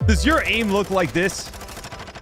Does your aim look like this?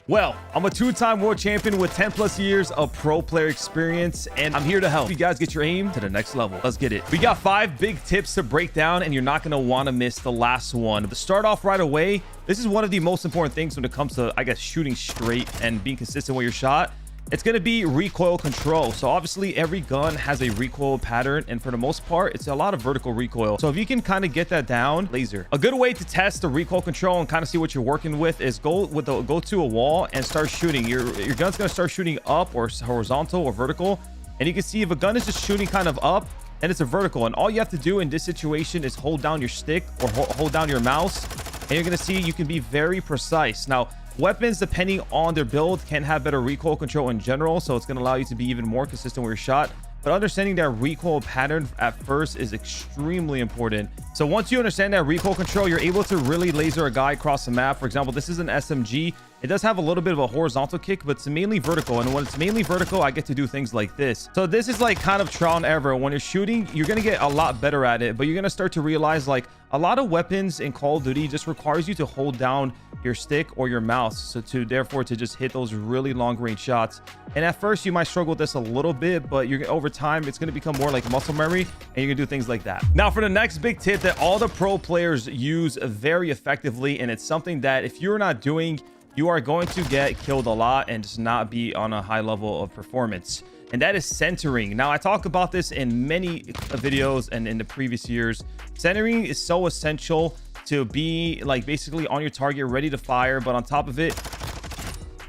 Well, I'm a two-time world champion with 10 plus years of pro player experience, and I'm here to help you guys get your aim to the next level. Let's get it. We got 5 big tips to break down, and you're not going to want to miss the last one. To start off right away, this is one of the most important things when it comes to, I guess, shooting straight and being consistent with your shot. It's going to be recoil control. So obviously every gun has a recoil pattern, and for the most part it's a lot of vertical recoil. So if you can kind of get that down, laser. A good way to test the recoil control and kind of see what you're working with is go to a wall and start shooting. Your gun's going to start shooting up or horizontal or vertical, and you can see if a gun is just shooting kind of up, and it's a vertical, and all you have to do in this situation is hold down your stick or hold down your mouse, and you're going to see you can be very precise. Now weapons, depending on their build, can have better recoil control in general, so it's going to allow you to be even more consistent with your shot. But understanding that recoil pattern at first is extremely important. So once you understand that recoil control, you're able to really laser a guy across the map. For example, this is an SMG. It does have a little bit of a horizontal kick, but it's mainly vertical. And when it's mainly vertical, I get to do things like this. So this is like kind of trial and error. When you're shooting, you're going to get a lot better at it, but you're going to start to realize like a lot of weapons in Call of Duty just requires you to hold down your stick or your mouse, so therefore to just hit those really long range shots. And at first you might struggle with this a little bit, but you're over time it's going to become more like muscle memory, and you can do things like that. Now for the next big tip that all the pro players use very effectively, and it's something that if you're not doing, you are going to get killed a lot and just not be on a high level of performance, and that is centering. Now I talk about this in many videos and in the previous years. Centering is so essential to be like basically on your target, ready to fire, but on top of it,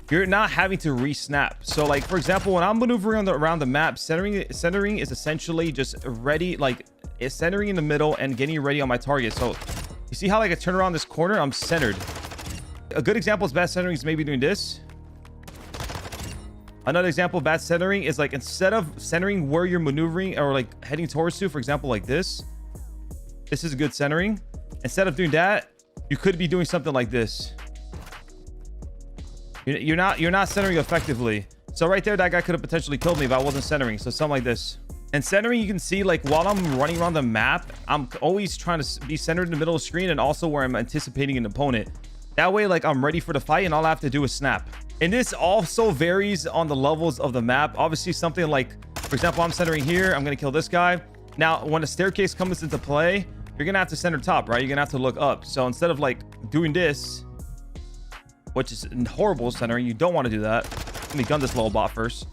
you're not having to re-snap. So like for example, when I'm maneuvering around the map, centering is essentially just ready, like it's centering in the middle and getting ready on my target. So you see how like I turn around this corner, I'm centered. A good example of bad centering is maybe doing this. Another example of bad centering is like instead of centering where you're maneuvering or like heading towards to, for example, like this is a good centering. Instead of doing that, you could be doing something like this. You're not centering effectively. So right there, that guy could have potentially killed me if I wasn't centering. So something like this. And centering, you can see like while I'm running around the map, I'm always trying to be centered in the middle of the screen, and also where I'm anticipating an opponent. That way, like I'm ready for the fight, and all I have to do is snap. And this also varies on the levels of the map. Obviously, something like, for example, I'm centering here. I'm going to kill this guy. Now, when a staircase comes into play, you're going to have to center top, right? You're going to have to look up. So instead of like doing this, which is horrible centering, you don't want to do that. Let me gun this little bot first.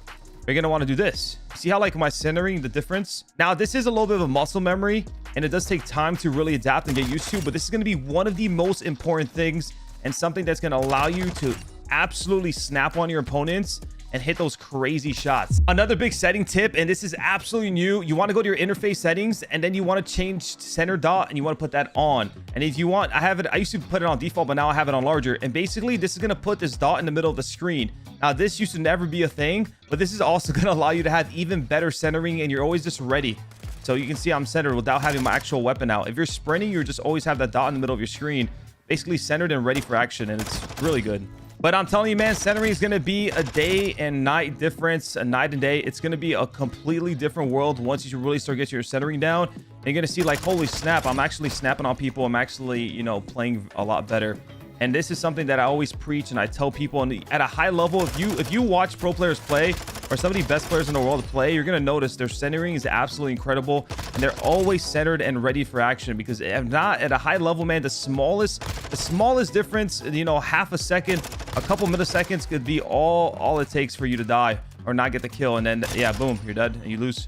You're going to want to do this. See how like my centering, the difference? Now, this is a little bit of a muscle memory, and it does take time to really adapt and get used to, but this is going to be one of the most important things and something that's going to allow you to absolutely snap on your opponents and hit those crazy shots. Another big setting tip, and this is absolutely new, you want to go to your interface settings, and then you want to change center dot, and you want to put that on. And if you want, I used to put it on default, but now I have it on larger. And basically this is going to put this dot in the middle of the screen. Now this used to never be a thing, but this is also going to allow you to have even better centering, and you're always just ready. So you can see I'm centered without having my actual weapon out. If you're sprinting, you just always have that dot in the middle of your screen, basically centered and ready for action, and it's really good. But I'm telling you, man, centering is going to be a day and night difference, a night and day. It's going to be a completely different world once you really start getting your centering down. And you're going to see like, holy snap, I'm actually snapping on people. I'm actually, you know, playing a lot better. And this is something that I always preach and I tell people. And at a high level, if you watch pro players play, or some of the best players in the world play, you're going to notice their centering is absolutely incredible, and they're always centered and ready for action. Because if not at a high level, man, the smallest difference, you know, half a second, a couple milliseconds could be all it takes for you to die or not get the kill. And then yeah, boom, you're dead and you lose.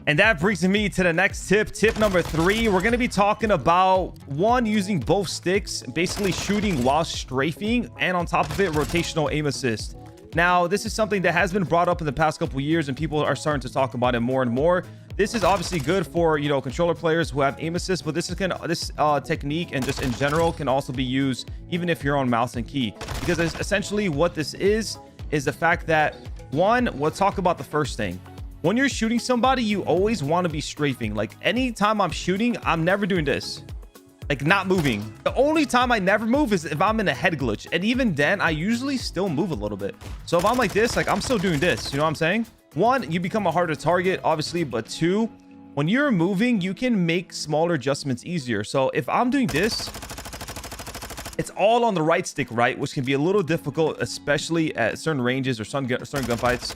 And that brings me to the next tip. Tip number 3, we're going to be talking about using both sticks, basically shooting while strafing, and on top of it, rotational aim assist. Now, this is something that has been brought up in the past couple of years, and people are starting to talk about it more and more. This is obviously good for, you know, controller players who have aim assist, but this technique and just in general can also be used even if you're on mouse and key, because essentially what this is the fact that, one, we'll talk about the first thing. When you're shooting somebody, you always want to be strafing. Like anytime I'm shooting, I'm never doing this, like not moving. The only time I never move is if I'm in a head glitch, and even then I usually still move a little bit. So if I'm like this, like I'm still doing this, you know what I'm saying? 1, you become a harder target, obviously, but 2, when you're moving, you can make smaller adjustments easier. So if I'm doing this, it's all on the right stick, right? Which can be a little difficult, especially at certain ranges or certain gunfights.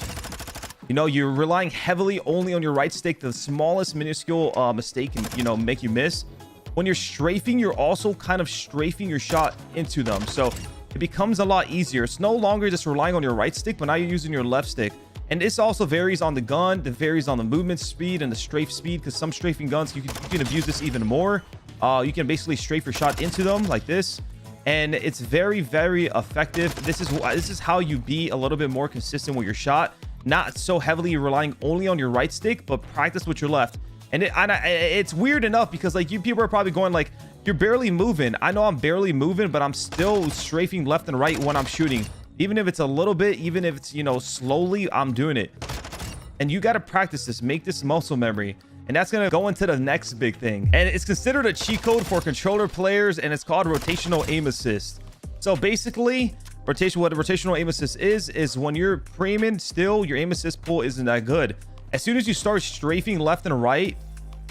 You know, you're relying heavily only on your right stick. The smallest minuscule mistake can, you know, make you miss. When you're strafing, you're also kind of strafing your shot into them. So it becomes a lot easier. It's no longer just relying on your right stick, but now you're using your left stick. And this also varies on the gun. It varies on the movement speed and the strafe speed, because some strafing guns, you can abuse this even more. You can basically strafe your shot into them like this. And it's very, very effective. This is how you be a little bit more consistent with your shot. Not so heavily relying only on your right stick, but practice with your left. And it's weird enough because like you people are probably going like, you're barely moving. I know I'm barely moving, but I'm still strafing left and right when I'm shooting. Even if it's a little bit, even if it's, you know, slowly, I'm doing it. And you got to practice this, make this muscle memory. And that's going to go into the next big thing. And it's considered a cheat code for controller players, and it's called rotational aim assist. So basically, what a rotational aim assist is when you're pre-aiming still, your aim assist pull isn't that good. As soon as you start strafing left and right,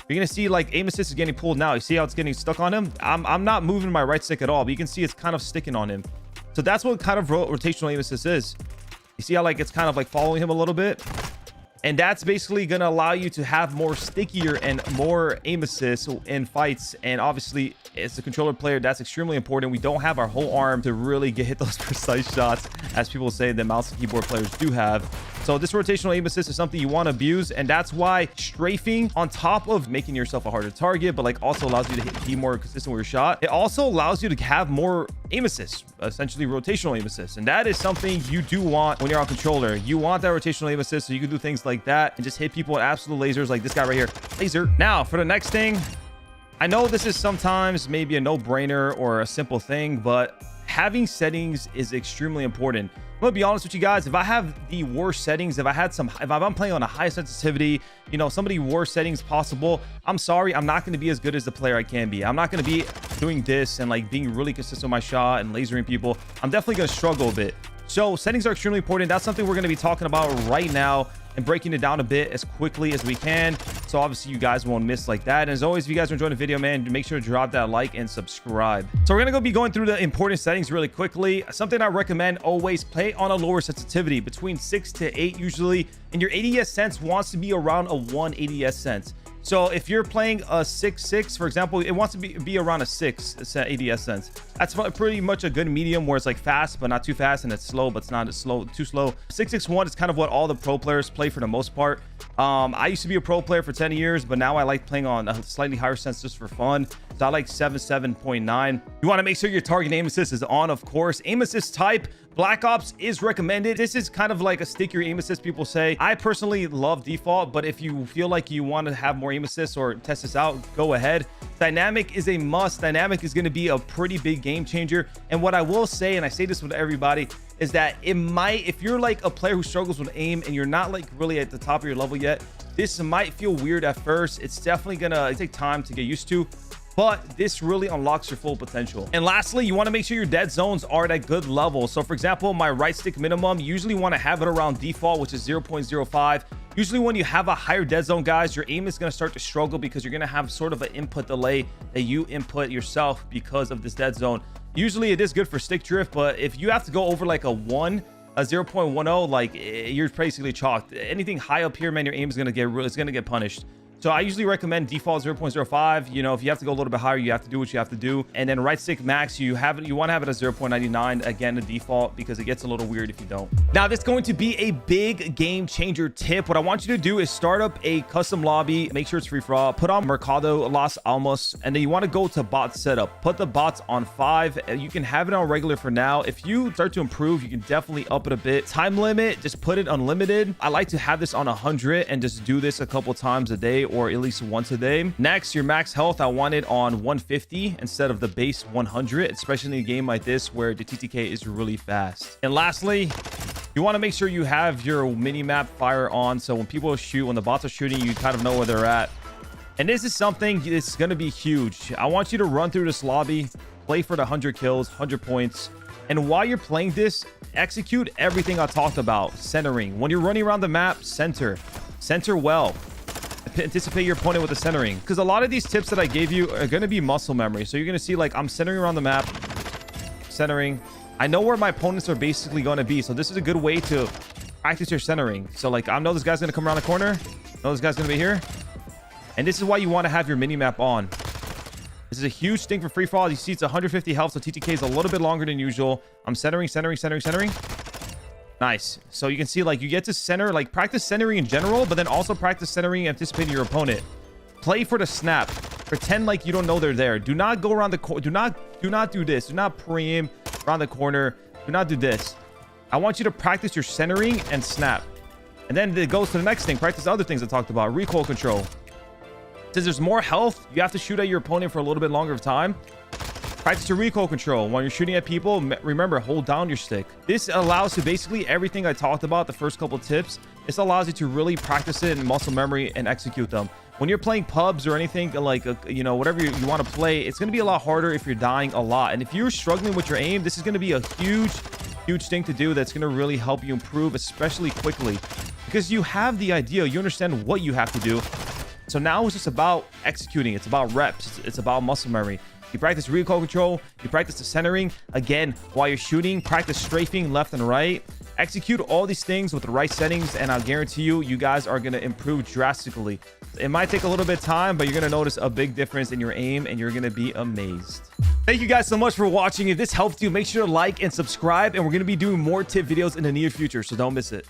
you're going to see like aim assist is getting pulled now. You see how it's getting stuck on him? I'm not moving my right stick at all, but you can see it's kind of sticking on him. So that's what kind of rotational aim assist is. You see how like it's kind of like following him a little bit? And that's basically going to allow you to have more stickier and more aim assists in fights. And obviously, as a controller player, that's extremely important. We don't have our whole arm to really hit those precise shots, as people say that mouse and keyboard players do have. So this rotational aim assist is something you want to abuse. And that's why strafing, on top of making yourself a harder target, but like also allows you to be more consistent with your shot, it also allows you to have more aim assists, essentially rotational aim assists. And that is something you do want when you're on controller. You want that rotational aim assist so you can do things like that and just hit people with absolute lasers like this guy right here. Laser. Now for the next thing, I know this is sometimes maybe a no-brainer or a simple thing, but having settings is extremely important. I'm gonna be honest with you guys. If I have the worst settings, if I'm playing on a high sensitivity, you know, some of the worst settings possible, I'm sorry, I'm not going to be as good as the player I can be. I'm not going to be doing this and like being really consistent with my shot and lasering people. I'm definitely going to struggle a bit. So settings are extremely important. That's something we're going to be talking about right now and breaking it down a bit as quickly as we can. So obviously you guys won't miss like that. And as always, if you guys are enjoying the video, man, make sure to drop that like and subscribe. So we're going to be going through the important settings really quickly. Something I recommend, always play on a lower sensitivity, between 6 to 8 usually. And your ADS sense wants to be around a 1 ADS sense. So if you're playing a 6.6, for example, it wants to be around a 6 ADS sense. That's pretty much a good medium where it's like fast, but not too fast, and it's slow, but it's not too slow. 6.61 is kind of what all the pro players play for the most part. I used to be a pro player for 10 years, but now I like playing on a slightly higher sense just for fun. So I like 7.9. You want to make sure your target aim assist is on, of course. Aim assist type, Black Ops is recommended. This is kind of like a stickier aim assist, people say. I personally love default, but if you feel like you want to have more aim assists or test this out, go ahead. Dynamic is a must. Dynamic is going to be a pretty big game changer. And what I will say, and I say this with everybody, is that it might, if you're like a player who struggles with aim and you're not like really at the top of your level yet, this might feel weird at first. It's definitely gonna take time to get used to, but this really unlocks your full potential. And lastly, you want to make sure your dead zones are at a good level. So for example, my right stick minimum, you usually want to have it around default, which is 0.05. Usually when you have a higher dead zone, guys, your aim is going to start to struggle because you're going to have sort of an input delay that you input yourself because of this dead zone. Usually it is good for stick drift, but if you have to go over like a 0.10, like you're basically chalked. Anything high up here, man, your aim is going to get punished. So I usually recommend default 0.05. You know, if you have to go a little bit higher, you have to do what you have to do. And then right stick max, you want to have it at 0.99, again, the default, because it gets a little weird if you don't. Now, this is going to be a big game changer tip. What I want you to do is start up a custom lobby, make sure it's free for all, put on Mercado Las Almas, and then you want to go to bot setup. Put the bots on 5. You can have it on regular for now. If you start to improve, you can definitely up it a bit. Time limit, just put it unlimited. I like to have this on 100 and just do this a couple times a day, or at least once a day. Next, your max health, I want it on 150 instead of the base 100, especially in a game like this where the TTK is really fast. And lastly, you want to make sure you have your mini-map fire on, so when people shoot, when the bots are shooting, you kind of know where they're at. And this is something that's going to be huge. I want you to run through this lobby, play for the 100 kills, 100 points. And while you're playing this, execute everything I talked about. Centering. When you're running around the map, center well. Anticipate your opponent with the centering, because a lot of these tips that I gave you are going to be muscle memory. So you're going to see like I'm centering around the map, centering. I know where my opponents are basically going to be, so this is a good way to practice your centering. So like, I know this guy's going to come around the corner. I know this guy's going to be here. And this is why you want to have your mini map on. This is a huge thing for free for all. You see it's 150 health, so TTK is a little bit longer than usual. I'm centering. Nice. So you can see like you get to center, like practice centering in general, but then also practice centering anticipating your opponent. Play for the snap. Pretend like you don't know they're there. Do not go around the corner. Do not do this. Do not preem around the corner. Do not do this. I want you to practice your centering and snap. And then it goes to the next thing. Practice other things I talked about. Recoil control. Since there's more health, you have to shoot at your opponent for a little bit longer of time. Practice your recoil control. When you're shooting at people, remember, hold down your stick. This allows you basically everything I talked about, the first couple tips. This allows you to really practice it in muscle memory and execute them. When you're playing pubs or anything like, you know, whatever you want to play, it's going to be a lot harder if you're dying a lot. And if you're struggling with your aim, this is going to be a huge thing to do that's going to really help you improve, especially quickly. Because you have the idea, you understand what you have to do. So now it's just about executing. It's about reps. It's about muscle memory. You practice recoil control. You practice the centering. Again, while you're shooting, practice strafing left and right. Execute all these things with the right settings, and I'll guarantee you, you guys are going to improve drastically. It might take a little bit of time, but you're going to notice a big difference in your aim, and you're going to be amazed. Thank you guys so much for watching. If this helped you, make sure to like and subscribe, and we're going to be doing more tip videos in the near future, so don't miss it.